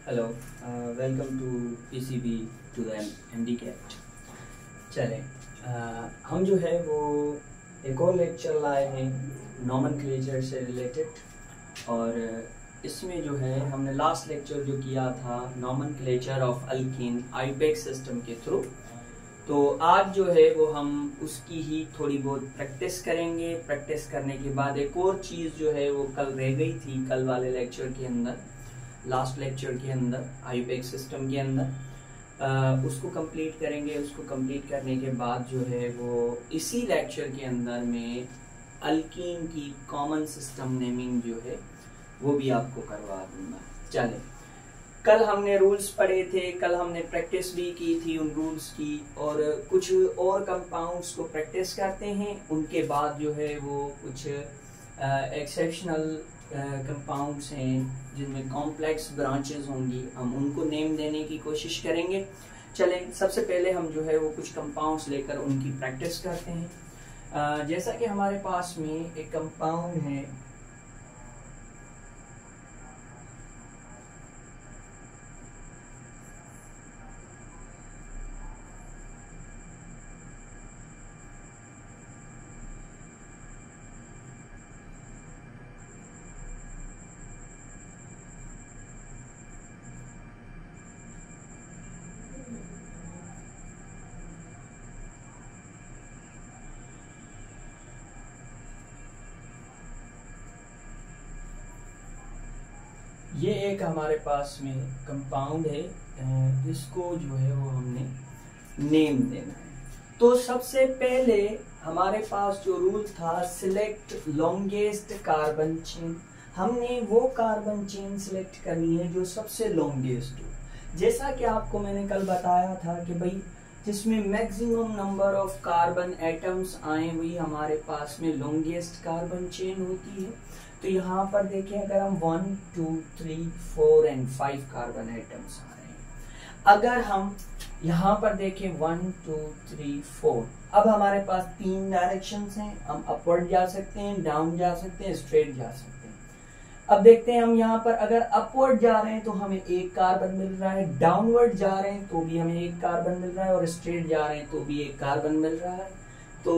Hello, welcome to PCB to the MDCAT. चलें, हम जो है वो एक और लेक्चर लाए हैं नॉमेनक्लेचर से रिलेटेड। और इसमें जो है हमने लास्ट लेक्चर जो किया था नॉमेनक्लेचर ऑफ अल्कीन आईपेक्स सिस्टम के थ्रू, तो आज जो है वो हम उसकी ही थोड़ी बहुत प्रैक्टिस करेंगे। प्रैक्टिस करने के बाद एक और चीज़ जो है वो कल रह गई थी, कल वाले लेक्चर के अंदर, लास्ट लेक्चर के अंदर आईपेक्स सिस्टम के अंदर, उसको कंप्लीट करेंगे। उसको कंप्लीट करने के बाद जो है वो इसी लेक्चर के अंदर में अल्कीन की कॉमन सिस्टम नेमिंग जो है वो भी आपको करवा दूंगा। चलें, कल हमने रूल्स पढ़े थे, कल हमने प्रैक्टिस भी की थी उन रूल्स की, और कुछ और कंपाउंड्स को प्रैक्टिस करते हैं। उनके बाद जो है वो कुछ एक्सेप्शनल कंपाउंड्स हैं जिनमें कॉम्प्लेक्स ब्रांचेस होंगी, हम उनको नेम देने की कोशिश करेंगे। चलें, सबसे पहले हम जो है वो कुछ कंपाउंड्स लेकर उनकी प्रैक्टिस करते हैं। जैसा कि हमारे पास में एक कंपाउंड है ये एक हमारे पास में कंपाउंड है, इसको जो है वो हमने नेम देना है। तो सबसे पहले हमारे पास जो रूल था सिलेक्ट लॉन्गेस्ट कार्बन चेन, हमने वो कार्बन चेन सिलेक्ट करनी है जो सबसे लॉन्गेस्ट हो। जैसा कि आपको मैंने कल बताया था कि भाई जिसमें maximum number of carbon atoms आए हुई हमारे पास में लॉन्गेस्ट कार्बन चेन होती है। तो यहाँ पर देखें, अगर हम 1, 2, 3, 4 एंड 5 कार्बन एटम्स आ रहे हैं, अगर हम यहाँ पर देखें 1, 2, 3, 4, अब हमारे पास 3 डायरेक्शंस हैं। हम अपवर्ड जा सकते हैं, डाउन जा सकते हैं, स्ट्रेट जा सकते हैं। अब देखते हैं, हम यहाँ पर अगर अपवर्ड जा रहे हैं तो हमें 1 कार्बन मिल रहा है, डाउनवर्ड जा रहे हैं तो भी हमें 1 कार्बन मिल रहा है, और स्ट्रेट जा रहे हैं तो भी 1 कार्बन मिल रहा है। तो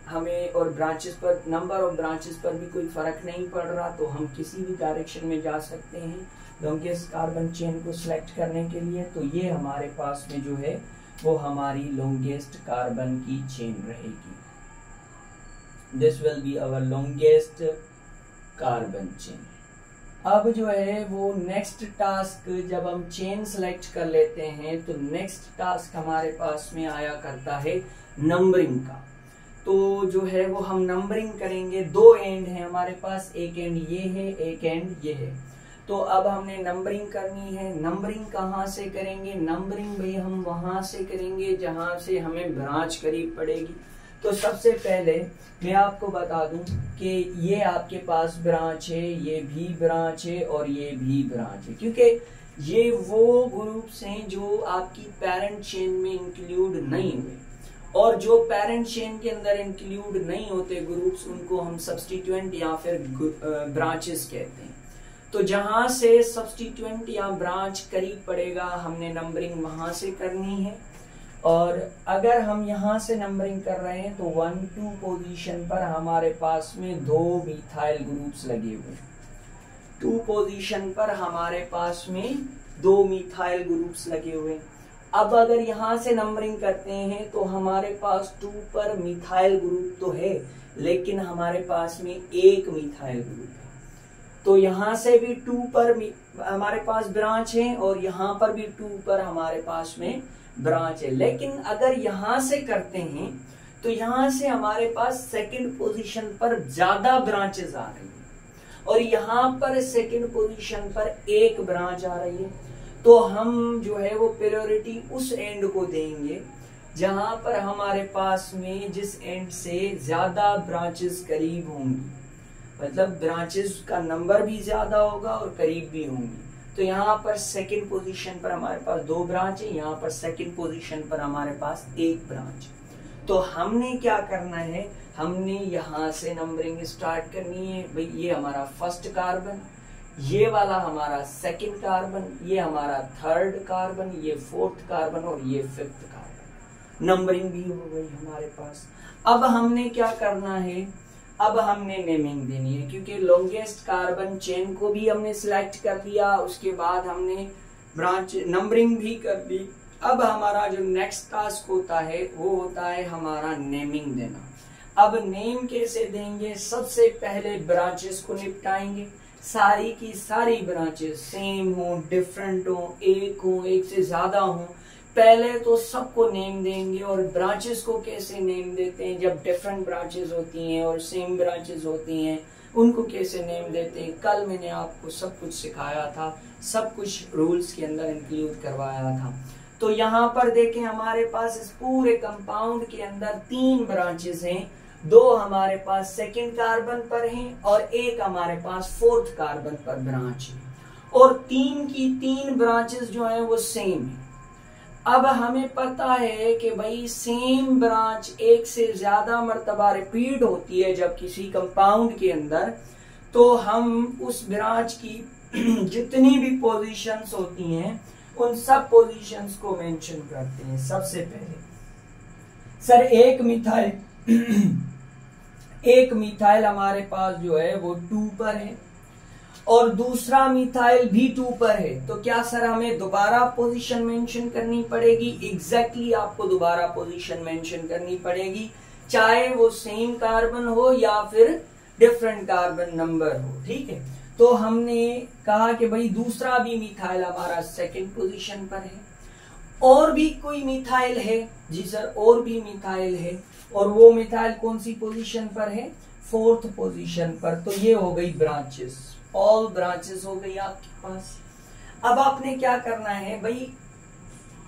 हमें और ब्रांचेस पर, नंबर ऑफ ब्रांचेस पर भी कोई फर्क नहीं पड़ रहा, तो हम किसी भी डायरेक्शन में जा सकते हैं लॉन्गेस्ट कार्बन चेन को सिलेक्ट करने के लिए। तो ये हमारे पास में जो है वो हमारी लॉन्गेस्ट कार्बन की चेन रहेगी। This will be our longest carbon chain. अब जो है वो नेक्स्ट टास्क, जब हम चेन सेलेक्ट कर लेते हैं तो नेक्स्ट टास्क हमारे पास में आया करता है नंबरिंग का। तो जो है वो हम नंबरिंग करेंगे। 2 एंड है हमारे पास, एक एंड ये है, एक एंड ये है। तो अब हमने नंबरिंग करनी है। नंबरिंग कहाँ से करेंगे? नंबरिंग भाई हम वहां से करेंगे जहां से हमें ब्रांच करीब पड़ेगी। तो सबसे पहले मैं आपको बता दूं कि ये आपके पास ब्रांच है, ये भी ब्रांच है और ये भी ब्रांच है, क्योंकि ये वो ग्रुप्स हैं जो आपकी पेरेंट चेन में इंक्लूड नहीं हुए। और जो पेरेंट चेन के अंदर इंक्लूड नहीं होते ग्रुप्स, उनको हम सब्स्टिट्यूएंट या फिर ब्रांचेस कहते हैं। तो जहां से सब्स्टिट्यूएंट या ब्रांच करीब पड़ेगा हमने नंबरिंग वहां से करनी है। और अगर हम यहां से नंबरिंग कर रहे हैं तो 1, 2 पोजीशन पर हमारे पास में 2 मिथाइल ग्रुप्स लगे हुए हैं। 2 पोजीशन पर हमारे पास में 2 मिथाइल ग्रुप्स लगे हुए हैं। अब अगर यहां से नंबरिंग करते हैं तो हमारे पास 2 पर मिथाइल ग्रुप तो है, लेकिन हमारे पास में 1 मिथाइल ग्रुप है। तो यहां से भी 2 पर हमारे पास ब्रांच है और यहां पर भी 2 पर हमारे पास में ब्रांच है। लेकिन अगर यहां से करते हैं तो यहां से हमारे पास सेकंड पोजीशन पर ज्यादा ब्रांचेस आ रही है और यहां पर सेकंड पोजीशन पर 1 ब्रांच आ रही है। तो हम जो है वो प्रायोरिटी उस एंड को देंगे जहां पर हमारे पास में जिस एंड से ज्यादा ब्रांचेस करीब होंगी, मतलब ब्रांचेस का नंबर भी ज्यादा होगा और करीब भी होंगी। तो यहाँ पर सेकंड पोजीशन पर हमारे पास 2 ब्रांच है, यहाँ पर सेकंड पोजीशन पर हमारे पास 1 ब्रांच। तो हमने क्या करना है, हमने यहाँ से नंबरिंग स्टार्ट करनी है। भाई ये हमारा फर्स्ट कार्बन, ये वाला हमारा सेकंड कार्बन, ये हमारा थर्ड कार्बन, ये फोर्थ कार्बन और ये फिफ्थ कार्बन। नंबरिंग भी हो गई हमारे पास। अब हमने क्या करना है, अब हमने नेमिंग देनी है, क्योंकि लॉन्गेस्ट कार्बन चेन को भी हमने सिलेक्ट कर लिया, उसके बाद हमने ब्रांच नंबरिंग भी कर दी। अब हमारा जो नेक्स्ट टास्क होता है वो होता है हमारा नेमिंग देना। अब नेम कैसे देंगे, सबसे पहले ब्रांचेस को निपटाएंगे। सारी की सारी ब्रांचेस सेम हो, डिफरेंट हो, एक से ज्यादा हो, पहले तो सबको नेम देंगे। और ब्रांचेस को कैसे नेम देते हैं, जब डिफरेंट ब्रांचेस होती हैं और सेम ब्रांचेस होती हैं उनको कैसे नेम देते हैं, कल मैंने आपको सब कुछ सिखाया था, सब कुछ रूल्स के अंदर इंक्लूड करवाया था। तो यहाँ पर देखें हमारे पास इस पूरे कंपाउंड के अंदर 3 ब्रांचेस हैं, 2 हमारे पास सेकंड कार्बन पर हैं और एक हमारे पास फोर्थ कार्बन पर ब्रांच है, और 3 की 3 ब्रांचेस जो हैं वो सेम है। अब हमें पता है कि भाई सेम ब्रांच एक से ज्यादा मर्तबा रिपीट होती है जब किसी कंपाउंड के अंदर, तो हम उस ब्रांच की जितनी भी पोजीशंस होती हैं उन सब पोजीशंस को मेंशन करते हैं। सबसे पहले सर एक मिथाइल हमारे पास जो है वो 2 पर है और दूसरा मिथाइल भी 2 पर है, तो क्या सर हमें दोबारा पोजीशन मेंशन करनी पड़ेगी? एग्जैक्टली आपको दोबारा पोजीशन मेंशन करनी पड़ेगी, चाहे वो सेम कार्बन हो या फिर डिफरेंट कार्बन नंबर हो। ठीक है, तो हमने कहा कि भाई दूसरा भी मिथाइल हमारा सेकंड पोजीशन पर है। और भी कोई मिथाइल है? जी सर, और भी मिथाइल है, और वो मिथाइल कौन सी पोजीशन पर है? फोर्थ पोजीशन पर। तो ये हो गई ब्रांचेस, ऑल ब्रांचेस हो गई आपके पास। अब आपने क्या करना है भाई,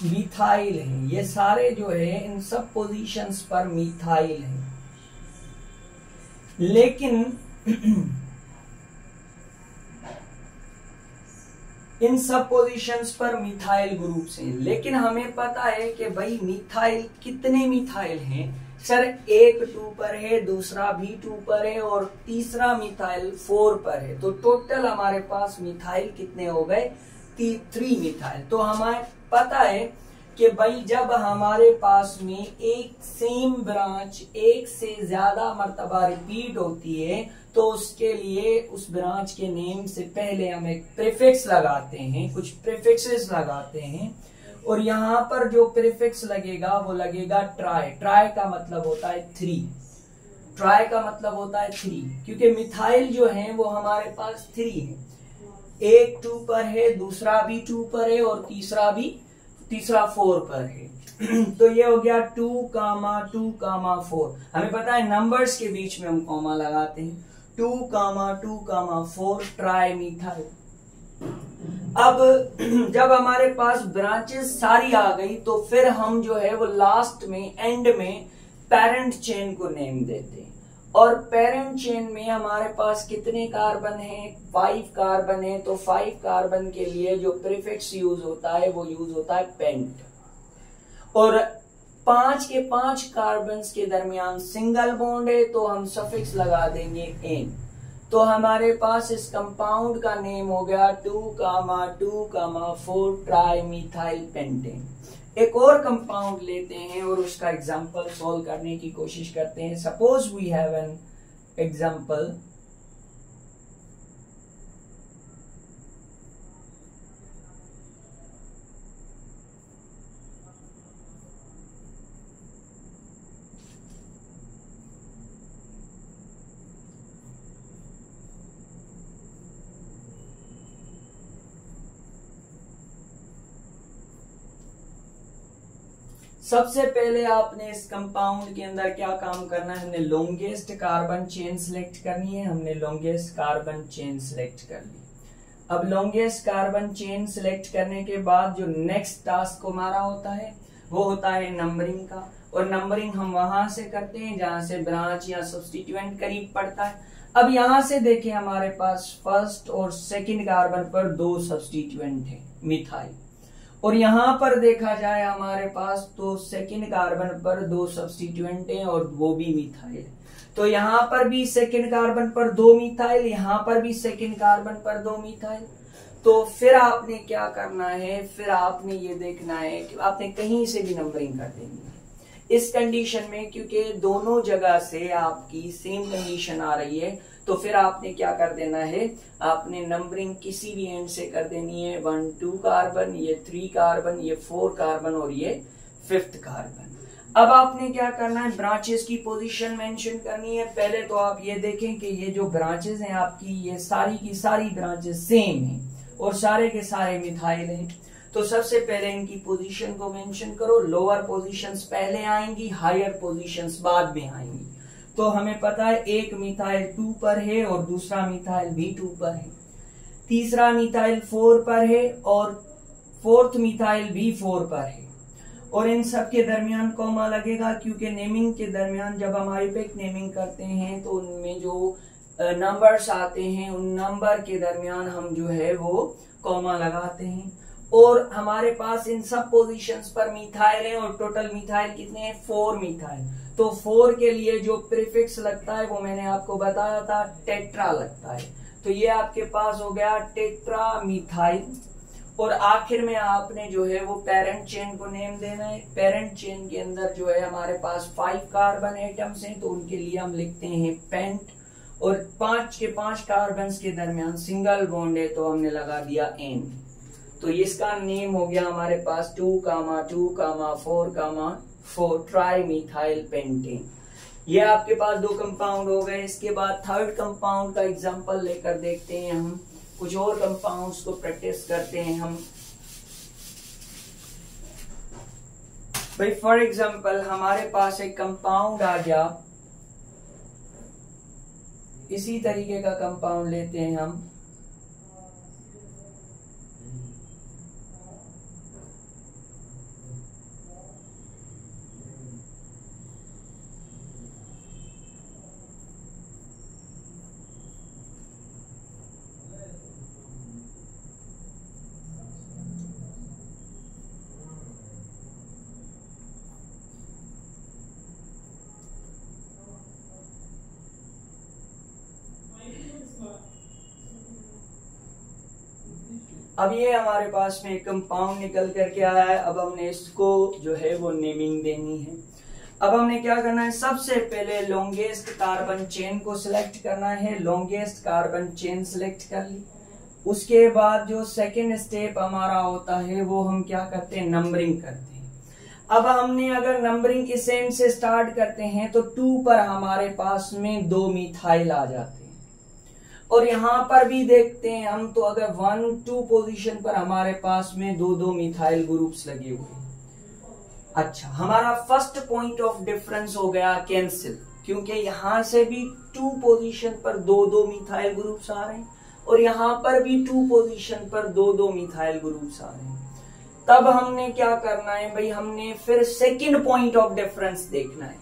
मिथाइल है, ये सारे जो है इन सब पोजीशंस पर मिथाइल है, लेकिन इन सब पोजीशंस पर मिथाइल ग्रुप से, लेकिन हमें पता है कि भाई मिथाइल कितने मिथाइल हैं? सर एक 2 पर है, दूसरा भी 2 पर है और तीसरा मिथाइल 4 पर है। तो टोटल हमारे पास मिथाइल कितने हो गए? 3 मिथाइल। तो हमें पता है कि भाई जब हमारे पास में एक सेम ब्रांच एक से ज्यादा मर्तबा रिपीट होती है तो उसके लिए उस ब्रांच के नेम से पहले हम एक प्रीफिक्स लगाते हैं, कुछ प्रीफिक्सेस लगाते हैं, और यहाँ पर जो प्रीफिक्स लगेगा वो लगेगा ट्राई। ट्राई का मतलब होता है 3, ट्राई का मतलब होता है 3, क्योंकि मिथाइल जो है वो हमारे पास 3 है, एक 2 पर है, दूसरा भी 2 पर है और तीसरा 4 पर है। तो ये हो गया 2,2,4। हमें पता है नंबर्स के बीच में हम कॉमा लगाते हैं, 2,2,4 ट्राई मिथाइल। अब जब हमारे पास ब्रांचेस सारी आ गई तो फिर हम जो है वो लास्ट में एंड में पेरेंट चेन को नेम देते हैं, और पेरेंट चेन में हमारे पास कितने कार्बन हैं? 5 कार्बन है। तो 5 कार्बन के लिए जो प्रीफिक्स यूज होता है वो यूज होता है पेंट, और 5 के 5 कार्बन के दरमियान सिंगल बॉन्ड है तो हम सफिक्स लगा देंगे एन। तो हमारे पास इस कंपाउंड का नेम हो गया 2,2,4 ट्राई मिथाइल पेंटेन। एक और कंपाउंड लेते हैं और उसका एग्जांपल सॉल्व करने की कोशिश करते हैं। Suppose we have an example, सबसे पहले आपने इस कंपाउंड के अंदर क्या काम करना है? हमने लॉन्गेस्ट कार्बन चेन सिलेक्ट करनी है। हमने लॉन्गेस्ट कार्बन चेन सिलेक्ट कर ली। अब लॉन्गेस्ट कार्बन चेन सिलेक्ट करने के बाद जो नेक्स्ट टास्क हमारा होता है वो होता है नंबरिंग का, और नंबरिंग हम वहां से करते हैं जहां से ब्रांच या सब्स्टिट्यूएंट करीब पड़ता है। अब यहां से देखिए हमारे पास फर्स्ट और सेकंड कार्बन पर 2 सब्स्टिट्यूएंट है मिथाइल, और यहां पर देखा जाए हमारे पास तो सेकंड कार्बन पर 2 सब्स्टिट्यूएंट हैं और वो भी मिथाइल है। तो यहां पर भी सेकंड कार्बन पर 2 मिथाइल, यहां पर भी सेकंड कार्बन पर 2 मिथाइल। तो फिर आपने क्या करना है, फिर आपने ये देखना है कि आपने कहीं से भी नंबरिंग कर देनी है इस कंडीशन में, क्योंकि दोनों जगह से आपकी सेम कंडीशन आ रही है। तो फिर आपने क्या कर देना है, आपने नंबरिंग किसी भी एंड से कर देनी है। 1 2 कार्बन, ये 3 कार्बन, ये 4 कार्बन और ये 5th कार्बन। अब आपने क्या करना है, ब्रांचेस की पोजीशन मेंशन करनी है। पहले तो आप ये देखें कि ये जो ब्रांचेस हैं आपकी, ये सारी की सारी ब्रांचेस सेम हैं और सारे के सारे मिथाइल हैं। तो सबसे पहले इनकी पोजीशन को मेंशन करो। लोअर पोजीशंस पहले आएंगी, हायर पोजीशंस बाद में आएंगी। तो हमें पता है एक मिथाइल 2 पर है और दूसरा मिथाइल भी 2 पर है, तीसरा मिथाइल 4 पर है और 4th मिथाइल भी 4 पर है। और इन सब के दरमियान कॉमा लगेगा, क्योंकि नेमिंग के दरमियान जब हम आईपेक नेमिंग करते हैं तो उनमें जो नंबर्स आते हैं उन नंबर के दरमियान हम जो है वो कॉमा लगाते हैं। और हमारे पास इन सब पोजीशंस पर मिथाइल है और टोटल मिथाइल कितने हैं, 4 मिथाइल। तो 4 के लिए जो प्रीफिक्स लगता है वो मैंने आपको बताया था, टेट्रा लगता है। तो ये आपके पास हो गया टेट्रा मिथाइल। और आखिर में आपने जो है वो पेरेंट चेन को नेम देना है। पेरेंट चेन के अंदर जो है हमारे पास 5 कार्बन एटम्स हैं, तो उनके लिए हम लिखते हैं पेंट। और 5 के 5 कार्बन के दरमियान सिंगल बॉन्ड है तो हमने लगा दिया एंड। तो इसका नेम हो गया हमारे पास 2,2,4,4 ट्राई मिथाइल पेंटेन। ये आपके पास 2 कंपाउंड हो गए। इसके बाद 3rd कंपाउंड का एग्जांपल लेकर देखते हैं हम, कुछ और कंपाउंड्स को प्रैक्टिस करते हैं हम। भाई फॉर एग्जांपल हमारे पास एक कंपाउंड आ गया, इसी तरीके का कंपाउंड लेते हैं हम। अब ये हमारे पास में एक कंपाउंड निकल करके आया है। अब हमने इसको जो है वो नेमिंग देनी है। अब हमने क्या करना है, सबसे पहले लॉन्गेस्ट कार्बन चेन को सिलेक्ट करना है। लॉन्गेस्ट कार्बन चेन सिलेक्ट कर ली। उसके बाद जो सेकेंड स्टेप हमारा होता है वो हम क्या करते हैं, नंबरिंग करते हैं। अब हमने अगर नंबरिंग इस एंड से स्टार्ट करते हैं तो 2 पर हमारे पास में 2 मिथाइल आ जाते हैं। और यहां पर भी देखते हैं हम, तो अगर 1 2 पोजीशन पर हमारे पास में 2 मिथाइल ग्रुप्स लगे हुए। अच्छा, हमारा फर्स्ट पॉइंट ऑफ डिफरेंस हो गया कैंसिल, क्योंकि यहां से भी 2 पोजीशन पर 2 मिथाइल ग्रुप्स आ रहे हैं और यहां पर भी 2 पोजीशन पर 2 मिथाइल ग्रुप्स आ रहे हैं। तब हमने क्या करना है भाई, हमने फिर सेकंड पॉइंट ऑफ डिफरेंस देखना है।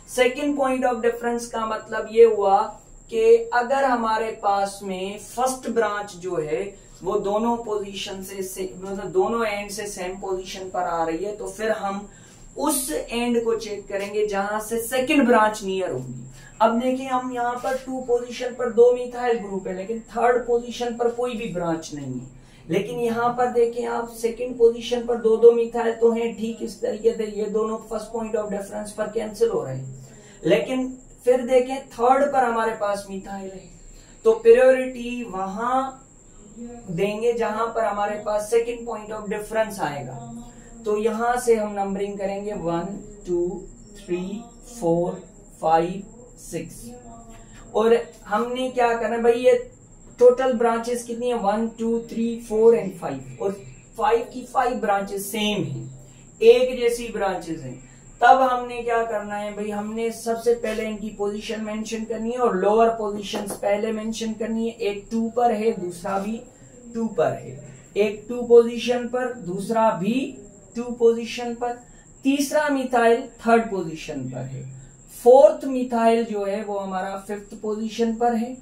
सेकंड पॉइंट ऑफ डिफरेंस का मतलब ये हुआ कि अगर हमारे पास में फर्स्ट ब्रांच जो है वो दोनों पोजीशन से मतलब दोनों एंड से सेम पोजीशन पर आ रही है, तो फिर हम उस एंड को चेक करेंगे जहां से सेकंड ब्रांच नियर होगी। अब देखिए, हम यहाँ पर 2 पोजीशन पर 2 मिथाइल ग्रुप है, लेकिन 3rd पोजीशन पर कोई भी ब्रांच नहीं है। लेकिन यहाँ पर देखें आप, सेकंड पोजीशन पर 2 मिथाइल तो हैं, ठीक इस तरीके से ये दोनों फर्स्ट पॉइंट ऑफ डिफरेंस पर कैंसिल हो रहे हैं। लेकिन फिर देखें 3rd पर हमारे पास मिथाइल है, तो प्रायोरिटी वहां देंगे जहां पर हमारे पास सेकंड पॉइंट ऑफ डिफरेंस आएगा। तो यहां से हम नंबरिंग करेंगे 1 2 3 4 5 6। और हमने क्या करना भाई, ये टोटल ब्रांचेस कितनी है, 1 2 3 4 एंड 5। और 5 की 5 ब्रांचेस सेम हैं, एक जैसी ब्रांचेस हैं। तब हमने क्या करना है भाई, हमने सबसे पहले इनकी पोजीशन मेंशन करनी है और लोअर पोजीशंस पहले मेंशन करनी है। एक 2 पर है, दूसरा भी 2 पर है। एक 2 पोजीशन पर, दूसरा भी 2 पोजीशन पर, तीसरा मिथाइल 3rd पोजीशन पर है। 4th मिथाइल जो है वो हमारा 5th पोजीशन पर है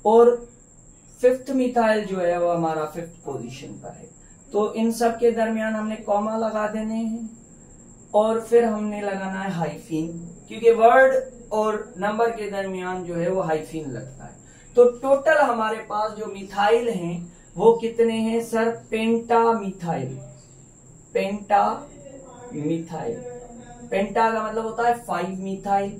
और 5th मिथाइल जो है वो हमारा 5th पोजीशन पर है। तो इन सब के दरमियान हमने कॉमा लगा देने हैं और फिर हमने लगाना है हाइफिन, क्योंकि वर्ड और नंबर के दरमियान जो है वो हाइफिन लगता है। तो टोटल हमारे पास जो मिथाइल हैं वो कितने हैं सर? पेंटा मिथाइल। पेंटा मिथाइल, पेंटा का मतलब होता है 5 मिथाइल।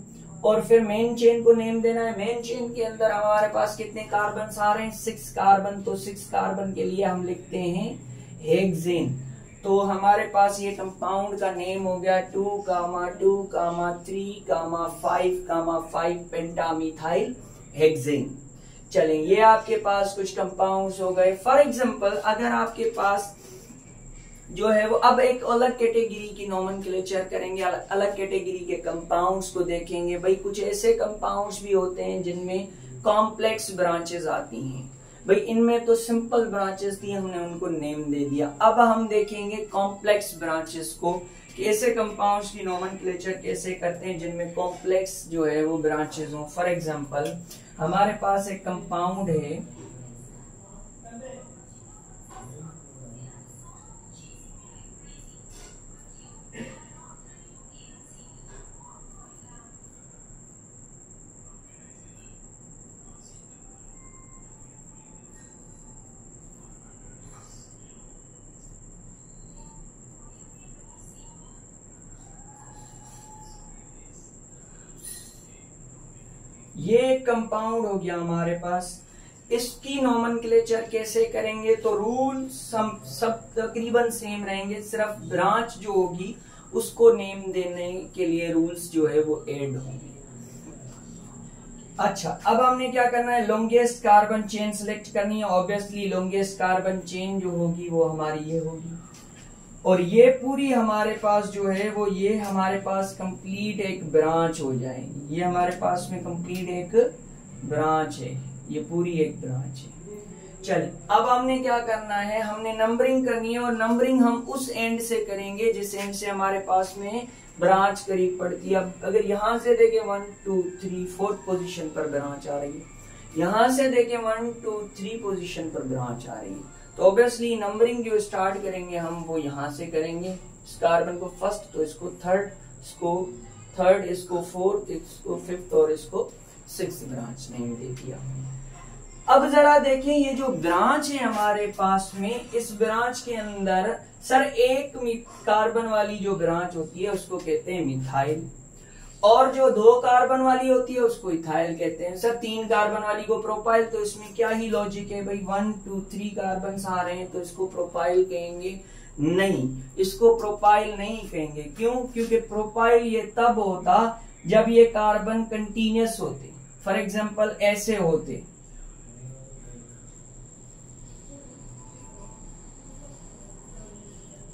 और फिर मेन चेन को नेम देना है। मेन चेन के अंदर हमारे पास कितने कार्बन आ रहे हैं? 6 कार्बन। तो 6 कार्बन के लिए हम लिखते हैं हेक्सेन। तो हमारे पास ये कंपाउंड का नेम हो गया 2,2,3,5,5 पेंटामिथाइल हेक्सेन। चलें, ये आपके पास कुछ कंपाउंड्स हो गए। फॉर एग्जांपल अगर आपके पास जो है वो अब एक अलग कैटेगरी की नोमेनक्लेचर करेंगे, अलग कैटेगरी के कंपाउंड्स को देखेंगे। भाई कुछ ऐसे कंपाउंड्स भी होते हैं जिनमें कॉम्प्लेक्स ब्रांचेस आती हैं। भाई इनमें तो सिंपल ब्रांचेस थी, हमने उनको नेम दे दिया। अब हम देखेंगे कॉम्प्लेक्स ब्रांचेस को, कि ऐसे कंपाउंड्स की नोमेनक्लेचर कैसे करते हैं जिनमें कॉम्प्लेक्स जो है वो ब्रांचेस हो। फॉर एग्जांपल हमारे पास एक कंपाउंड है ये एक कंपाउंड हो गया हमारे पास। इसकी नोमेनक्लेचर कैसे करेंगे? तो रूल सब तकरीबन सेम रहेंगे, सिर्फ ब्रांच जो होगी उसको नेम देने के लिए रूल्स जो है वो ऐड होंगे। अच्छा, अब हमने क्या करना है? लॉन्गेस्ट कार्बन चेन सिलेक्ट करनी है। ऑब्वियसली लॉन्गेस्ट कार्बन चेन जो होगी वो हमारी ये होगी, और ये पूरी हमारे पास जो है वो ये हमारे पास कंप्लीट एक ब्रांच हो जाएगी। ये हमारे पास में कंप्लीट एक ब्रांच है, ये पूरी एक ब्रांच है। चलिए, अब हमने क्या करना है? हमने नंबरिंग करनी है, और नंबरिंग हम उस एंड से करेंगे जिस एंड से हमारे पास में ब्रांच करीब पड़ती है। अब अगर यहां से देखें 1 2 3 4th पोजीशन पर ब्रांच आ रही है, यहां से देखें 1 2 3 पोजीशन पर ब्रांच आ रही है, तो ऑब्वियसली नंबरिंग जो स्टार्ट करेंगे हम वो यहां से करेंगे। इस कार्बन को फर्स्ट, तो इसको थर्ड, इसको फोर्थ, इसको फिफ्थ और इसको सिक्स्थ ब्रांच नेम दे दिया। अब जरा देखें, ये जो ब्रांच है हमारे पास में, इस ब्रांच के अंदर सर एक कार्बन वाली जो ब्रांच होती है उसको कहते हैं मिथाइल, और जो 2 कार्बन वाली होती है उसको इथाइल कहते हैं। सर 3 कार्बन वाली को प्रोपाइल, तो इसमें क्या ही लॉजिक है भाई? 1 2 3 कार्बन आ रहे हैं तो इसको प्रोपाइल कहेंगे? नहीं, इसको प्रोपाइल नहीं कहेंगे। क्यों? क्योंकि प्रोपाइल ये तब होता जब ये कार्बन कंटिन्यूअस होते। फॉर एग्जाम्पल ऐसे होते,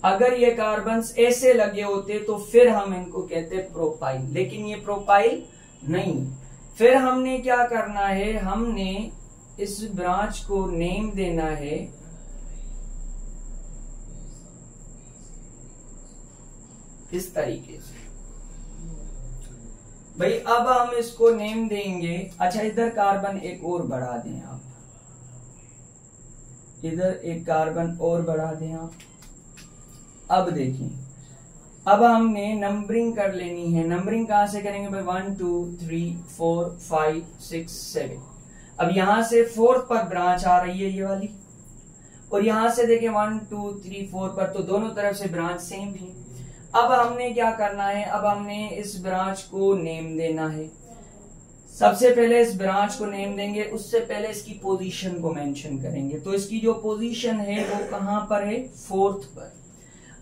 अगर ये कार्बन्स ऐसे लगे होते तो फिर हम इनको कहते प्रोपाइल, लेकिन ये प्रोपाइल नहीं। फिर हमने क्या करना है? हमने इस ब्रांच को नेम देना है इस तरीके से। भाई अब हम इसको नेम देंगे, अच्छा इधर कार्बन एक और बढ़ा दें आप, इधर एक कार्बन और बढ़ा दें आप। अब देखिए, अब हमने नंबरिंग कर लेनी है। नंबरिंग कहां से करेंगे भाई? 1 2 3 4 5 6 7। अब यहां से 4th पर ब्रांच आ रही है ये वाली, और यहां से देखें 1 2 3 4 पर, तो दोनों तरफ से ब्रांच सेम है। अब हमने क्या करना है? अब हमने इस ब्रांच को नेम देना है। सबसे पहले इस ब्रांच को नेम देंगे, उससे पहले इसकी पोजीशन को मेंशन करेंगे। तो इसकी जो पोजीशन है वो कहां पर है? 4th पर।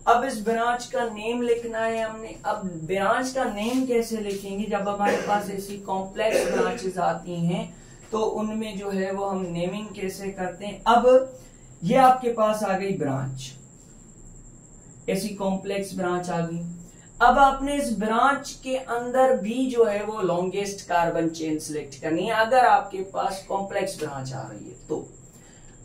अब इस ब्रांच का नेम लिखना है हमने। अब ब्रांच का नेम कैसे लिखेंगे? जब हमारे पास ऐसी कॉम्प्लेक्स ब्रांचेस आती हैं तो उनमें जो है वो हम नेमिंग कैसे करते हैं। अब ये आपके पास आ गई ब्रांच, ऐसी कॉम्प्लेक्स ब्रांच आ गई। अब आपने इस ब्रांच के अंदर भी जो है वो लॉन्गेस्ट कार्बन चेन सिलेक्ट करनी है। अगर आपके पास कॉम्प्लेक्स ब्रांच आ रही है तो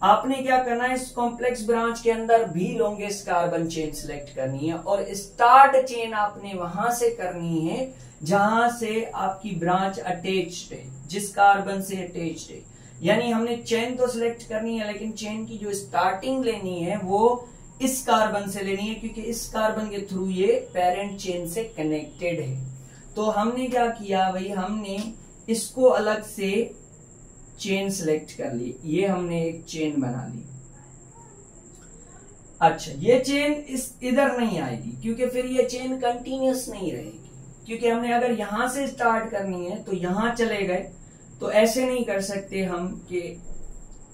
आपने क्या करना है? इस कॉम्प्लेक्स ब्रांच के अंदर भी लॉन्गेस्ट कार्बन चेन सिलेक्ट करनी है, और स्टार्ट चेन आपने वहां से करनी है जहां से आपकी ब्रांच अटैच्ड है, जिस कार्बन से अटैच्ड है। यानी हमने चेन तो सिलेक्ट करनी है, लेकिन चेन की जो स्टार्टिंग लेनी है वो इस कार्बन से लेनी है, क्योंकि इस कार्बन के थ्रू ये पेरेंट चेन से कनेक्टेड है। तो हमने क्या किया भाई, हमने इसको अलग से चेन सिलेक्ट कर ली, ये हमने एक चेन बना ली। अच्छा, ये चेन इस इधर नहीं आएगी, क्योंकि फिर ये चेन कंटिन्यूस नहीं रहेगी, क्योंकि हमने अगर यहां से स्टार्ट करनी है तो यहां चले गए, तो ऐसे नहीं कर सकते हम कि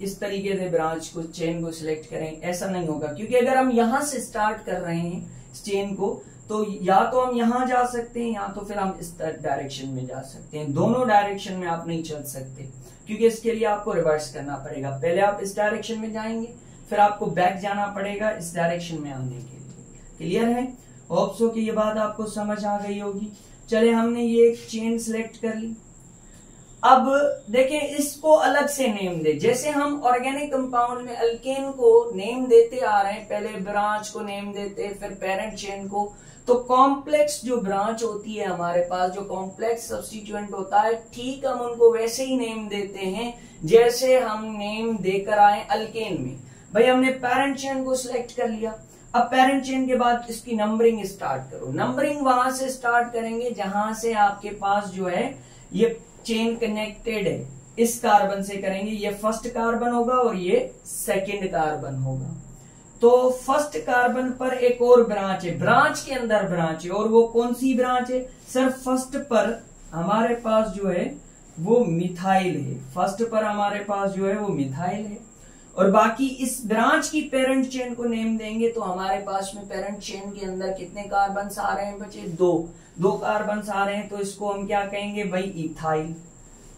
इस तरीके से ब्रांच को चेन को सिलेक्ट करें, ऐसा नहीं होगा। क्योंकि अगर हम यहां से स्टार्ट कर रहे हैं इस चेन को, तो या तो हम यहां जा सकते हैं या तो फिर हम इस डायरेक्शन में जा सकते हैं। दोनों डायरेक्शन में आप नहीं चल सकते, क्योंकि इसके लिए आपको रिवर्स करना पड़ेगा। पहले आप इस डायरेक्शन में जाएंगे, फिर आपको बैक जाना पड़ेगा इस डायरेक्शन में आने के लिए। क्लियर है? होप सो कि ये बात आपको समझ आ गई होगी। चले, हमने ये एक चेन सिलेक्ट कर ली। अब देखें, इसको अलग से नेम दे। जैसे हम ऑर्गेनिक कंपाउंड में अल्केन को नेम देते आ रहे हैं, पहले ब्रांच को नेम देते, फिर पेरेंट चेन को, तो कॉम्प्लेक्स जो ब्रांच होती है हमारे पास, जो कॉम्प्लेक्स सब्स्टिट्यूएंट होता है, ठीक हम उनको वैसे ही नेम देते हैं जैसे हम नेम देकर आए अल्केन में। भाई हमने पेरेंट चेन को सिलेक्ट कर लिया, अब पेरेंट चेन के बाद इसकी नंबरिंग स्टार्ट करो। नंबरिंग वहां से स्टार्ट करेंगे जहां से आपके पास जो है ये चेन कनेक्टेड है, इस कार्बन से करेंगे। ये फर्स्ट कार्बन होगा और ये सेकंड कार्बन होगा। तो फर्स्ट कार्बन पर एक और ब्रांच है, ब्रांच के अंदर ब्रांच है, और वो कौन सी ब्रांच है सर? फर्स्ट पर हमारे पास जो है वो मिथाइल है, फर्स्ट पर हमारे पास जो है वो मिथाइल है। और बाकी इस ब्रांच की पेरेंट चेन को नेम देंगे, तो हमारे पास में पेरेंट चेन के अंदर कितने कार्बन आ रहे हैं बच्चे? दो कार्बन आ रहे हैं, तो इसको हम क्या कहेंगे भाई? इथाइल।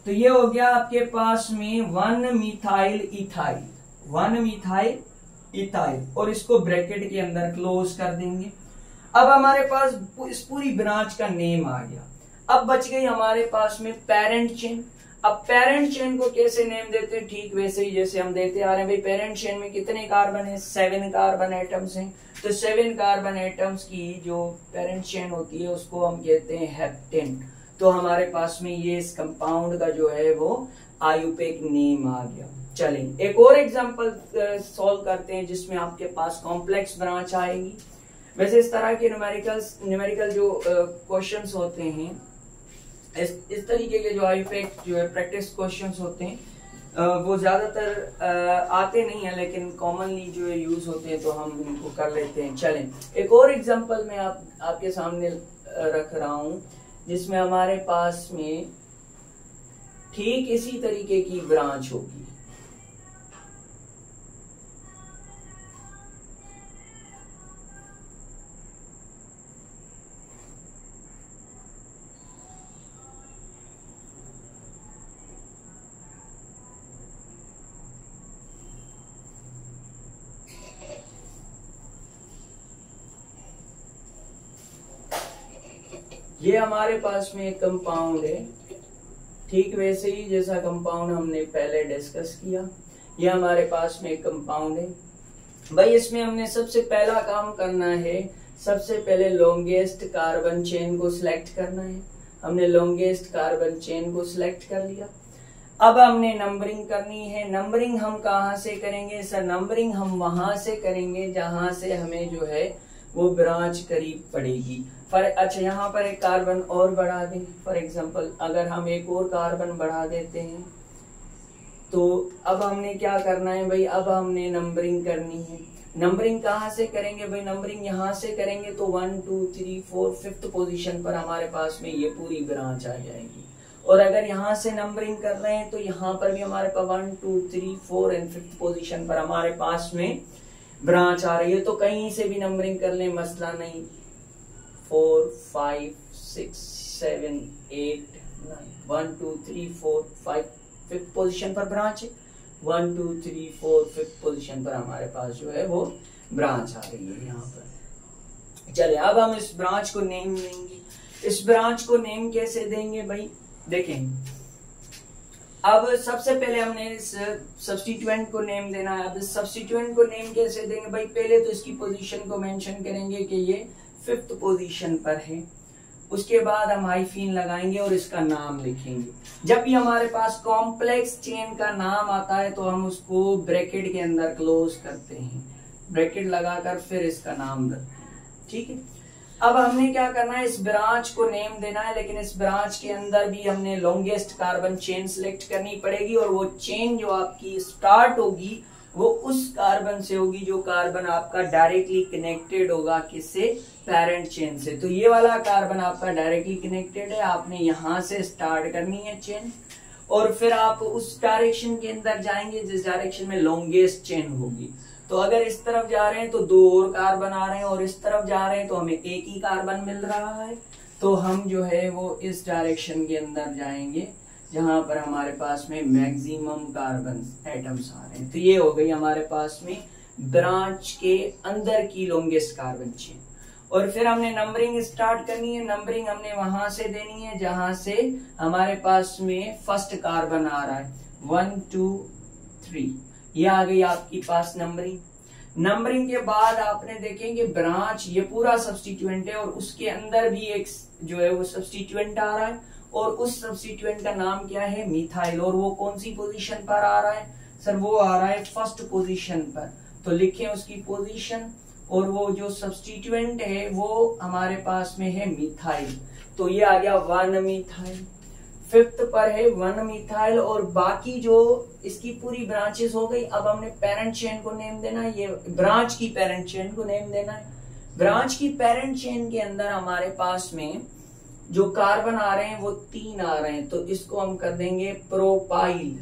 तो ये हो गया आपके पास में 1 मिथाइल इथाइल, 1 मिथाइल इथाइल, और इसको ब्रैकेट के अंदर क्लोज कर देंगे। अब हमारे पास इस पूरी ब्रांच का नेम आ गया। अब बच गई हमारे पास में पेरेंट चेन। अब पेरेंट चेन को कैसे नेम देते हैं? ठीक वैसे ही जैसे हम देते आ रहे हैं। भाई पेरेंट चेन में कितने कार्बन है? 7 कार्बन एटम्स हैं। तो 7 कार्बन एटम्स की जो पेरेंट चेन होती है उसको हम कहते हैं हेप्टेन। तो हमारे पास में ये इस कंपाउंड का जो है वो आयुपेक नेम आ गया। चलें, एक और एग्जांपल सॉल्व करते हैं जिसमें आपके पास कॉम्प्लेक्स ब्रांच आएगी। वैसे इस तरह के न्यूमेरिकल जो क्वेश्चंस होते हैं, इस तरीके के जो आयुपेक जो है प्रैक्टिस क्वेश्चंस होते हैं, वो ज्यादातर आते नहीं है, लेकिन कॉमनली जो है यूज होते हैं, तो हम इनको कर लेते हैं। चलें, एक और एग्जांपल मैं आपके सामने रख रहा हूं जिसमें हमारे पास में ठीक इसी तरीके की ब्रांच होगी। ये हमारे पास में एक कंपाउंड है, ठीक वैसे ही जैसा कंपाउंड हमने पहले डिस्कस किया। ये हमारे पास में एक कंपाउंड है। भाई इसमें हमने सबसे पहला काम करना है, सबसे पहले लॉन्गेस्ट कार्बन चेन को सिलेक्ट करना है। हमने लॉन्गेस्ट कार्बन चेन को सिलेक्ट कर लिया। अब हमने नंबरिंग करनी है। नंबरिंग हम कहाँ से करेंगे सर? नंबरिंग हम वहां से करेंगे जहां से हमें जो है वो ब्रांच करीब पड़ेगी। अच्छा, यहाँ पर एक कार्बन और बढ़ा दें। फॉर एग्जांपल अगर हम एक और कार्बन बढ़ा देते हैं, तो अब हमने क्या करना है भाई? अब हमने नंबरिंग करनी है। नंबरिंग कहाँ से करेंगे भाई? नंबरिंग यहाँ से करेंगे तो 1 2 3 4 5th पोजीशन पर हमारे पास में ये पूरी ब्रांच आ जाएगी। और अगर यहाँ से नंबरिंग कर रहे हैं तो यहाँ पर भी हमारे पास 1 2 3 4 एंड 5th पोजीशन पर हमारे पास में ब्रांच आ रही है। तो कहीं से भी नंबरिंग कर लें, मसला नहीं। 4 5 6 7 8 9 1 2 3 4 5 5th पोजीशन पर ब्रांच है। 1 2 3 4 5th पोजीशन पर हमारे पास जो है वो ब्रांच आ रही है यहाँ पर। चलिए, अब हम इस ब्रांच को नेम देंगे। इस ब्रांच को नेम कैसे देंगे भाई? देखें, अब सबसे पहले हमने इस सब्स्टिट्यूएंट को नेम देना है। अब इस सब्स्टिट्यूएंट को नेम कैसे देंगे भाई? पहले तो इसकी पोजीशन को मेंशन करेंगे कि ये 5th पोजीशन पर है। उसके बाद हम हाइफीन लगाएंगे और इसका नाम लिखेंगे। जब भी हमारे पास कॉम्प्लेक्स चेन का नाम आता है तो हम उसको ब्रैकेट के अंदर क्लोज करते हैं। ब्रैकेट लगाकर फिर इसका नाम रखें, ठीक है। अब हमने क्या करना है, इस ब्रांच को नेम देना है, लेकिन इस ब्रांच के अंदर भी हमने लॉन्गेस्ट कार्बन चेन सिलेक्ट करनी पड़ेगी, और वो चेन जो आपकी स्टार्ट होगी वो उस कार्बन से होगी जो कार्बन आपका डायरेक्टली कनेक्टेड होगा किससे, पेरेंट चेन से। तो ये वाला कार्बन आपका डायरेक्टली कनेक्टेड है, आपने यहां से स्टार्ट करनी है चेन, और फिर आप उस डायरेक्शन के अंदर जाएंगे जिस डायरेक्शन में लॉन्गेस्ट चेन होगी। तो अगर इस तरफ जा रहे हैं तो 2 और कार्बन आ रहे हैं, और इस तरफ जा रहे हैं तो हमें एक ही कार्बन मिल रहा है। तो हम जो है वो इस डायरेक्शन के अंदर जाएंगे जहां पर हमारे पास में मैक्सिमम कार्बन एटम्स आ रहे हैं। तो ये हो गई हमारे पास में ब्रांच के अंदर की लॉन्गेस्ट कार्बन चेन। और फिर हमने नंबरिंग स्टार्ट करनी है। नंबरिंग हमने वहां से देनी है जहां से हमारे पास में फर्स्ट कार्बन आ रहा है, 1 2 3, ये आ गई आपकी पास नंबरिंग। नंबरिंग के बाद आपने देखेंगे ब्रांच ये पूरा सब्स्टिट्यूएंट है, और उसके अंदर भी एक जो है वो सब्स्टिट्यूएंट आ रहा है, और उस सब्स्टिट्यूएंट का नाम क्या है, मिथाइल। और वो कौन सी पोजीशन पर आ रहा है सर, वो आ रहा है फर्स्ट पोजीशन पर। तो लिखें उसकी पोजीशन, और वो जो सब्स्टिट्यूएंट है वो हमारे पास में है मिथाइल। तो ये आ गया 1 मिथाइल। 5th पर है 1 मिथाइल, और बाकी जो इसकी पूरी ब्रांचेस हो गई। अब हमने पेरेंट चेन को नेम देना है, ये ब्रांच की पेरेंट चेन को नेम देना है। ब्रांच की पेरेंट चेन के अंदर हमारे पास में जो कार्बन आ रहे हैं वो 3 आ रहे हैं, तो इसको हम कर देंगे प्रोपाइल।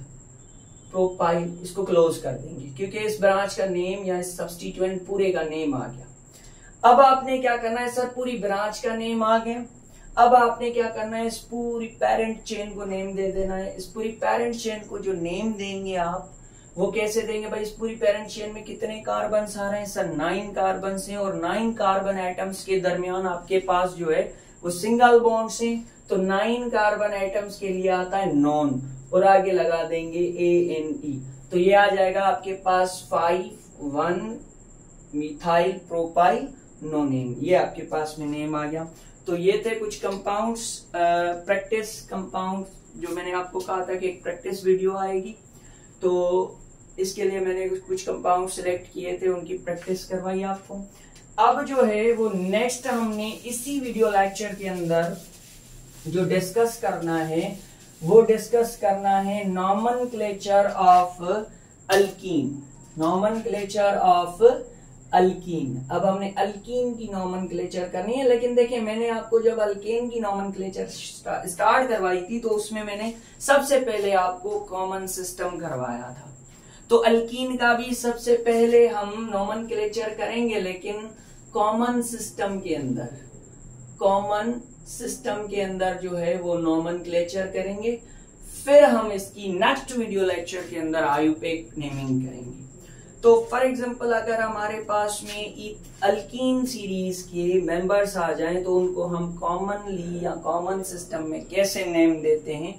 प्रोपाइल इसको क्लोज कर देंगे, क्योंकि इस ब्रांच का नेम या इस सब्स्टिट्यूएंट पूरे का नेम आ गया। अब आपने क्या करना है सर, पूरी ब्रांच का नेम आ गया। अब आपने क्या करना है, इस पूरी पेरेंट चेन को नेम दे देना है। इस पूरी पेरेंट चेन को जो नेम देंगे आप, वो कैसे देंगे भाई, इस पूरी पेरेंट चेन में कितने कार्बन आ रहे हैं सर, 9 कार्बन हैं, और 9 कार्बन एटम्स के दरमियान आपके पास जो है वो सिंगल बॉन्ड्स हैं। तो 9 कार्बन एटम्स के लिए आता है नॉन, और आगे लगा देंगे ANE। तो ये आ जाएगा आपके पास 5 1 मिथाइल प्रोपाइल नोनेन, ये आपके पास में नेम आ गया। तो ये थे कुछ कंपाउंड्स, प्रैक्टिस कंपाउंड जो मैंने आपको कहा था कि एक प्रैक्टिस वीडियो आएगी, तो इसके लिए मैंने कुछ कंपाउंड सिलेक्ट किए थे, उनकी प्रैक्टिस करवाई आपको। अब जो है वो नेक्स्ट हमने इसी वीडियो लेक्चर के अंदर जो डिस्कस करना है वो डिस्कस करना है nomenclature of alkyne. Nomenclature of alkyne. अब हमने अल्कीन की नॉमेनक्लेचर करनी है, लेकिन देखिए मैंने आपको जब अल्केन की नॉमेनक्लेचर स्टार्ट करवाई थी तो उसमें मैंने सबसे पहले आपको कॉमन सिस्टम करवाया था। तो अल्कीन का भी सबसे पहले हम नॉमेनक्लेचर करेंगे, लेकिन कॉमन सिस्टम के अंदर, कॉमन सिस्टम के अंदर जो है वो नॉमेनक्लेचर करेंगे। फिर हम इसकी नेक्स्ट वीडियो लेक्चर के अंदर आयुपेक नेमिंग करेंगे। तो फॉर एग्जांपल अगर हमारे पास में अल्कीन सीरीज के मेंबर्स आ जाएं तो उनको हम कॉमनली या कॉमन सिस्टम में कैसे नेम देते हैं,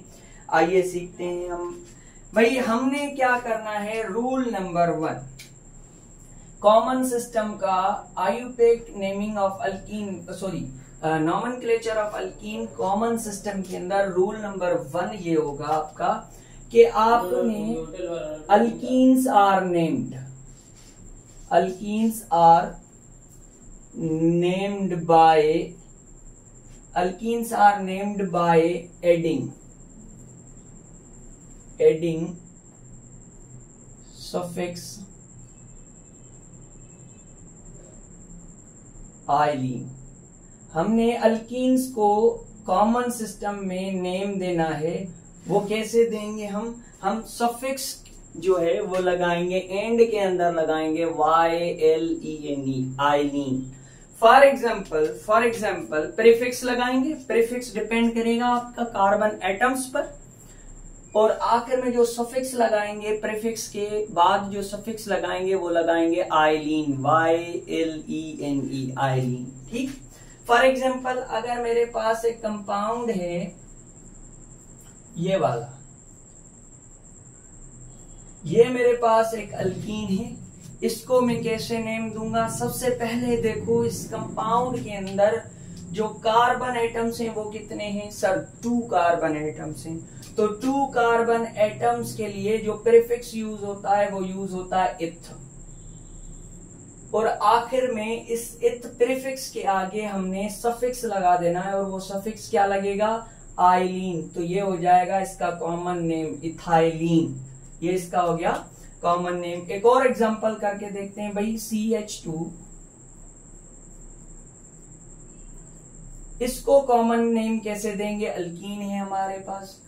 आइए सीखते हैं हम। भाई हमने क्या करना है, रूल नंबर 1 कॉमन सिस्टम का IUPAC naming of alkyne, sorry nomenclature of alkyne common system के अंदर रूल नंबर 1 ये होगा आपका कि आपने alkenes are named, alkenes are named by, alkenes are named by adding suffix ylene. हमने अल्कीन्स को कॉमन सिस्टम में नेम देना है, वो कैसे देंगे हम सफिक्स जो है वो लगाएंगे, एंड के अंदर लगाएंगे YLENE आइलीन। फॉर एग्जाम्पल प्रीफिक्स लगाएंगे, प्रीफिक्स डिपेंड करेगा आपका कार्बन एटम्स पर, और आखिर में जो सफिक्स लगाएंगे, प्रीफिक्स के बाद जो सफिक्स लगाएंगे वो लगाएंगे आइलीन, YLENE आइलीन। ठीक। फॉर एग्जाम्पल अगर मेरे पास एक कंपाउंड है ये वाला, ये मेरे पास एक अल्कीन है, इसको मैं कैसे नेम दूंगा, सबसे पहले देखो इस कंपाउंड के अंदर जो कार्बन एटम्स हैं वो कितने हैं सर, 2 कार्बन एटम्स हैं। तो 2 कार्बन एटम्स के लिए जो प्रीफिक्स यूज होता है वो यूज होता है इथ। और आखिर में इस इत प्रीफिक्स के आगे हमने सफिक्स लगा देना है, और वो सफिक्स क्या लगेगा, आइलीन। तो ये हो जाएगा इसका कॉमन नेम इथाइलीन, ये इसका हो गया कॉमन नेम। एक और एग्जांपल करके देखते हैं भाई, CH2, इसको कॉमन नेम कैसे देंगे, अल्कीन है हमारे पास।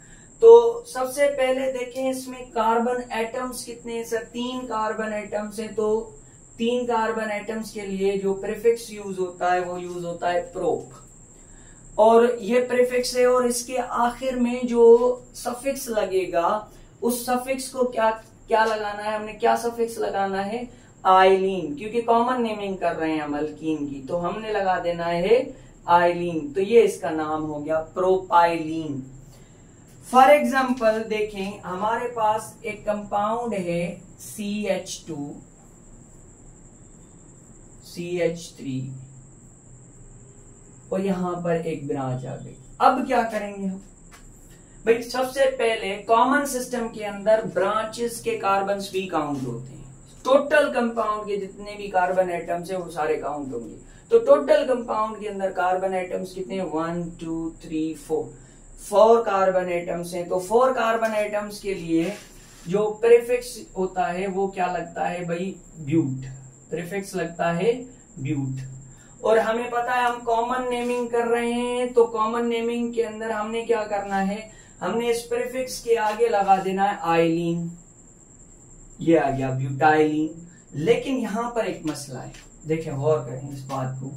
तो सबसे पहले देखें इसमें कार्बन एटम्स कितने हैं सर, 3 कार्बन एटम्स हैं। तो 3 कार्बन एटम्स के लिए जो प्रीफिक्स यूज होता है वो यूज होता है प्रोप, और ये प्रीफिक्स है। और इसके आखिर में जो सफिक्स लगेगा उस सफिक्स को क्या लगाना है, हमने क्या सफिक्स लगाना है, आइलीन, क्योंकि कॉमन नेमिंग कर रहे हैं हम अल्कीन की, तो हमने लगा देना है आइलीन। तो ये इसका नाम हो गया प्रोपाइलीन। फॉर एग्जाम्पल देखें, हमारे पास एक कंपाउंड है CH2, CH3, और यहां पर एक ब्रांच आ गई। अब क्या करेंगे हम भाई, सबसे पहले कॉमन सिस्टम के अंदर ब्रांचेस के कार्बन भी काउंट होते हैं। टोटल कंपाउंड के जितने भी कार्बन एटम्स है वो सारे काउंट होंगे। तो टोटल कंपाउंड के अंदर कार्बन एटम्स कितने हैं, 1 2 3 4 कार्बन एटम्स हैं। तो 4 कार्बन एटम्स के लिए जो प्रीफिक्स होता है वो क्या लगता है भाई, ब्यूट, प्रीफिक्स लगता है ब्यूट। और हमें पता है हम कॉमन नेमिंग कर रहे हैं, तो कॉमन नेमिंग के अंदर हमने क्या करना है, हमने इस प्रीफिक्स के आगे लगा देना है आइलीन, ये आ गया ब्यूटाइलीन। लेकिन यहां पर एक मसला है, देखें गौर करें इस बात को।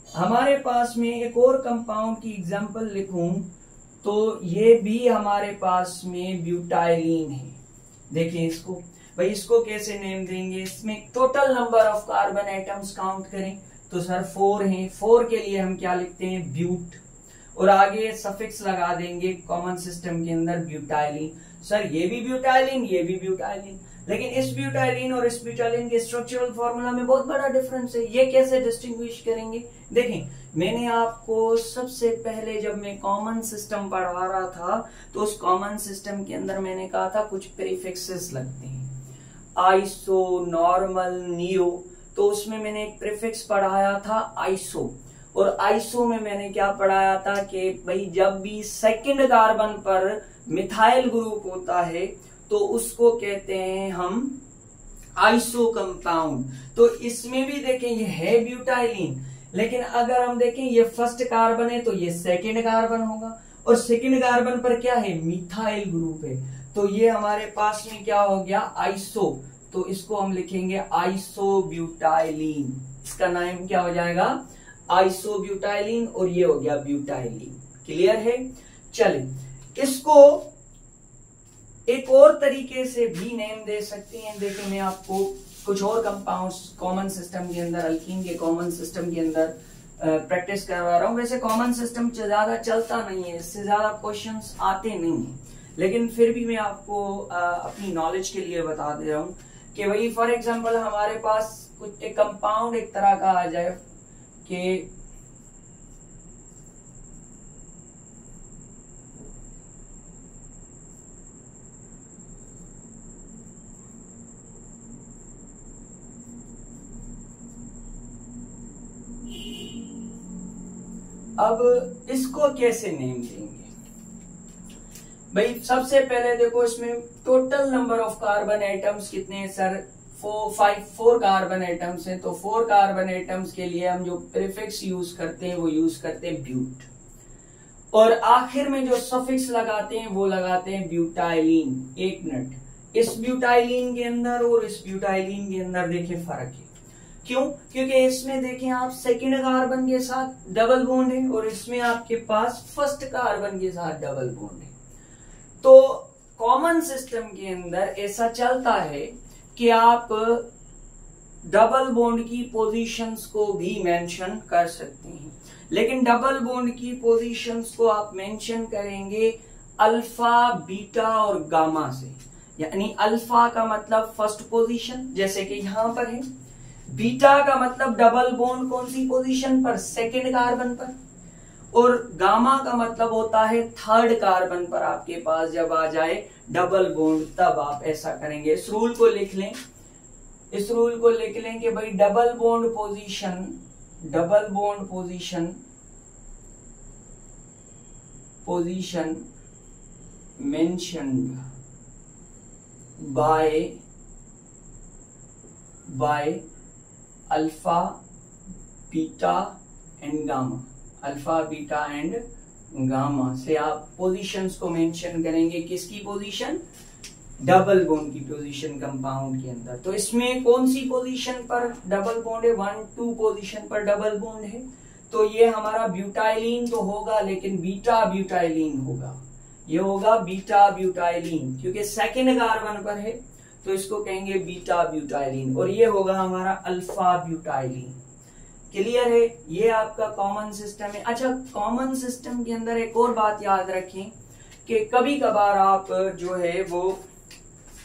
हमारे पास में एक और कंपाउंड की एग्जांपल लिखूं तो ये भी हमारे पास में ब्यूटाइलीन है। देखिए इसको भाई, इसको कैसे नेम देंगे, इसमें total number of carbon atoms count करें तो सर 4 हैं। 4 के लिए हम क्या लिखते हैं, ब्यूट, और आगे सफिक्स लगा देंगे कॉमन सिस्टम के अंदर ब्यूटाइलीन। सर ये भी ब्यूटाइलीन, ये भी ब्यूटाइलीन, लेकिन इस ब्यूटाइलीन और इस ब्यूटाइलीन के स्ट्रक्चरल फॉर्मूला में बहुत बड़ा डिफरेंस है। ये कैसे डिस्टिंग्विश करेंगे, देखें मैंने आपको सबसे पहले जब मैं कॉमन सिस्टम पढ़ा रहा था तो उस कॉमन सिस्टम के अंदर मैंने कहा था कुछ प्रीफिक्सेस लगते हैं, आइसो, नॉर्मल, नियो। तो उसमें मैंने एक प्रीफिक्स पढ़ाया था आइसो, और आइसो में मैंने क्या पढ़ाया था कि भाई जब भी सेकंड कार्बन पर मिथाइल ग्रुप होता है तो उसको कहते हैं हम आइसो कंपाउंड। तो इसमें भी देखें ये है ब्यूटाइलीन, लेकिन अगर हम देखें ये फर्स्ट कार्बन है तो ये सेकंड कार्बन होगा, और सेकंड कार्बन पर क्या है, मिथाइल ग्रुप है। तो ये हमारे पास में क्या हो गया, आइसो। तो इसको हम लिखेंगे आइसोब्यूटाइलीन, इसका नाम क्या हो जाएगा, आइसोब्यूटाइलीन, और ये हो गया ब्यूटाइलीन। क्लियर है। चलिए इसको एक और तरीके से भी नेम दे सकते हैं। देखिए मैं आपको कुछ और कंपाउंड्स कॉमन सिस्टम के अंदर, अल्कीन के कॉमन सिस्टम के अंदर प्रैक्टिस करवा रहा हूं। वैसे कॉमन सिस्टम ज्यादा चलता नहीं है, इससे ज्यादा क्वेश्चंस आते नहीं है, लेकिन फिर भी मैं आपको अपनी नॉलेज के लिए बता दे रहा हूं कि भाई फॉर एग्जांपल हमारे पास कुछ एक कंपाउंड एक तरह का आ जाए कि अब इसको कैसे नेम देंगे भाई। सबसे पहले देखो इसमें total number of carbon atoms कितने हैं सर, 4 कार्बन एटम्स हैं। तो 4 कार्बन एटम्स के लिए हम जो प्रीफिक्स यूज करते हैं वो यूज करते हैं ब्यूट, और आखिर में जो सफिक्स लगाते हैं वो लगाते हैं ब्यूटाइलीन। एक मिनट, इस ब्यूटाइलीन के अंदर और इस ब्यूटाइलीन के अंदर देखें फर्क है, क्यों, क्योंकि इसमें देखें आप सेकेंड कार्बन के साथ डबल बॉन्ड है और इसमें आपके पास फर्स्ट कार्बन के साथ डबल बॉन्ड है। तो कॉमन सिस्टम के अंदर ऐसा चलता है कि आप डबल बॉन्ड की पोजीशंस को भी मेंशन कर सकते हैं, लेकिन डबल बॉन्ड की पोजीशंस को आप मेंशन करेंगे अल्फा, बीटा और गामा से। यानी अल्फा का मतलब फर्स्ट पोजीशन जैसे कि यहां पर है, बीटा का मतलब डबल बॉन्ड कौन सी पोजीशन पर, सेकेंड कार्बन पर, और गामा का मतलब होता है थर्ड कार्बन पर आपके पास जब आ जाए डबल बॉन्ड, तब आप ऐसा करेंगे। इस रूल को लिख लें, इस रूल को लिख लें कि भाई double bond position mentioned by alpha beta and gamma, alpha beta and gamma से आप पोजीशंस को मेंशन करेंगे। किसकी पोजीशन? डबल बॉन्ड की पोजीशन कंपाउंड के अंदर। तो इसमें कौन सी पोजीशन पर डबल बॉन्ड है? 1, 2 पोजीशन पर डबल बॉन्ड है। तो ये हमारा ब्यूटाइलिन तो होगा, लेकिन बीटा ब्यूटाइलिन होगा। ये होगा बीटा ब्यूटाइलिन, क्योंकि सेकेंड कार्बन पर है तो इसको कहेंगे बीटा ब्यूटाइलिन। और ये होगा हमारा अल्फा ब्यूटाइलिन। क्लियर है? ये आपका कॉमन सिस्टम है। अच्छा, कॉमन सिस्टम के अंदर एक और बात याद रखें कि कभी कभार आप जो है वो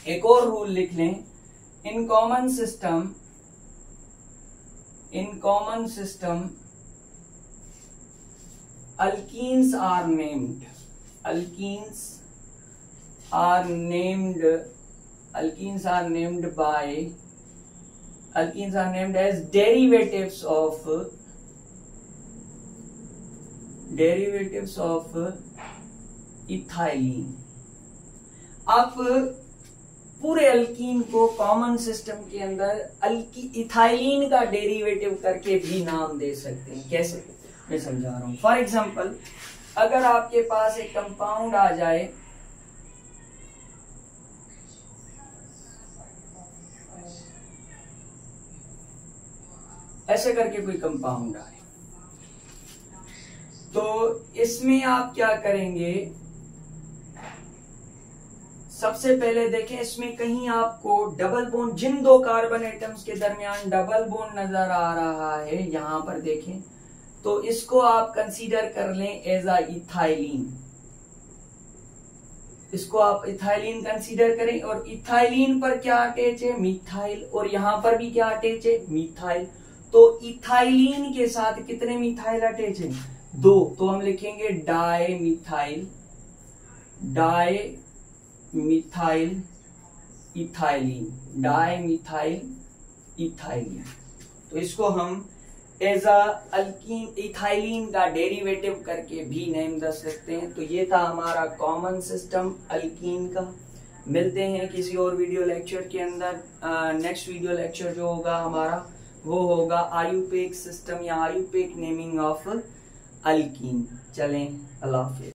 एक और रूल लिख लें। In common system alkenes are named as derivatives of ethylene. आप पूरे अल्कीन को कॉमन सिस्टम के अंदर इथाइलिन का डेरिवेटिव करके भी नाम दे सकते हैं। कैसे? मैं समझा रहा हूं। फॉर एग्जाम्पल, अगर आपके पास एक कंपाउंड आ जाए, ऐसे करके कोई कंपाउंड आए, तो इसमें आप क्या करेंगे? सबसे पहले देखें, इसमें कहीं आपको डबल बॉन्ड, जिन दो कार्बन एटम्स के दरमियान डबल बॉन्ड नजर आ रहा है, यहां पर देखें, तो इसको आप कंसीडर कर लें एज अ इथाइलिन। इसको आप इथाइलिन कंसीडर करें। और इथाइलिन पर क्या अटैच है? मिथाइल। और यहां पर भी क्या अटैच है? मिथाइल। तो इथाइलिन के साथ कितने मिथाइल अटैच है? 2। तो हम लिखेंगे डाई मिथाइल इथाइलिन। तो इसको हम एज अल्कीन इथाइलिन का डेरिवेटिव करके भी नेम दे सकते हैं। तो ये था हमारा कॉमन सिस्टम अल्कीन का। मिलते हैं किसी और वीडियो लेक्चर के अंदर। नेक्स्ट वीडियो लेक्चर जो होगा हमारा, वो होगा आयुपेक सिस्टम या आयुपेक नेमिंग ऑफ अल्कीन। चलें, अल्लाह हाफिज़।